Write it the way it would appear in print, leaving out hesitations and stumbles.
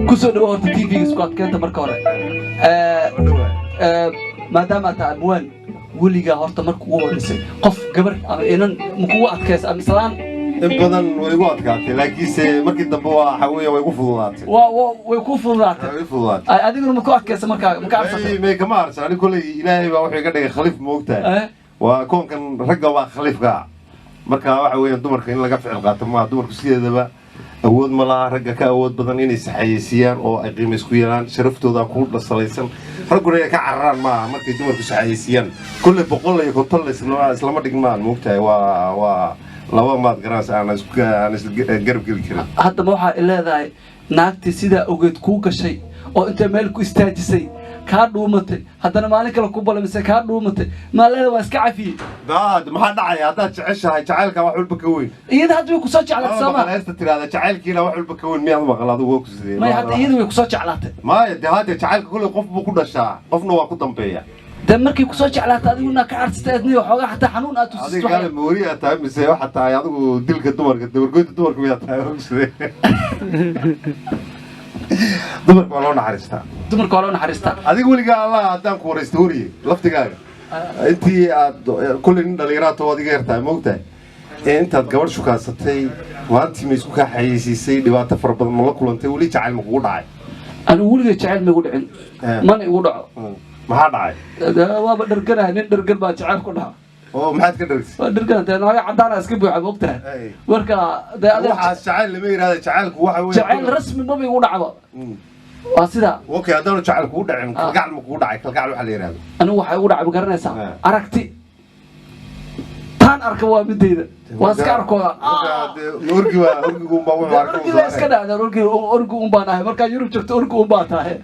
كسر وقت تي في سكوت كنت مركورة ما دام تعبان وليجا هرت مركو ورسي قف قبر إنن مكوات كاس مثلاً بدن ويقعد كاتي لكن مركي دبوا حويه ويقف ضلات ويكوف ضلات ضلات هذه من مكوات كاس مكعب اي ما كمارس انا كل الهي با وحي كدغ خليف موقته وكون كان رجا waa khaliifka marka waxa weeyaan dumarka in laga ficil qaato ma dumarku sideedaba awood ma laha ragga ka awood badan inay saxaysiiyaan oo ay qiimo isku yeelaan sharaftooda ku dhasalaysan raguna ay ka cararaan ma markay dumarku saxaysiiyaan kulli boqol iyo konton islama dhigmaan moogtahay waa laba maad garaas aan isku garab gali karin hadda ma waxa ilaaday naagti sida ogeed ku gashay oo inta meel ku istaajisay ka dhuumatay haddana maalin kale ku balamisay ka dhuumatay maalada waa iska cafiyay daad maxaa dhacay hadda jeceshahay jacaylka wax walba ka weyn iyada hadda way ku soo jeclaatay sama ma tiraada jacaylkiina wax walba ka weyn miyaad maqal adigu ku sidee ma hadda iyada way ku soo jeclaatay ma hadda jacaylka kullu qof buu ku dhashaa qofna waa ku dambeeyaa ده مركي كسر جعلت هذه ونا كعرت استأذني وحاجة حتى حنون هذه قال مورية تايم مسوي حتى يعطوا دلك الدمر قلت الدمر كم يعطوا دمر كلون حرستها دمر كلون حرستها هذه قولي قال الله عدام كورستوري لفت قال أنت كل الدليرات هو دي غيرتها موقتها أنت تقبل شو كاستي وأنت مسكوك حيسي سيدي واتفرب الملك وأنت ولي تعال مقول عاي أنا ولي تعال مقول عن ما نقول maxaa dhacay waaba dharganahay nin dhargan baa jacayl ku dhaha oo maxaad ka dhargis waa dharganahay nooy cadaan iska buuxa moogtahay marka waxaas jacayl lama yiraahdo jacaylku waxa weeye jacayl rasmi ma igu dhacdo waa sida okay hadaan jacaylku u dhacin kalgacal ma kugu dhacay kalgacal waxa la yiraahdo anigu waxa igu dhacay garanaysaa aragti taan arka waa midayda waa iska arkooda orgigu ma wuxuu arkay orgigu iska dhacda orgigu baan ahay marka yurub joogto orgigu baan tahay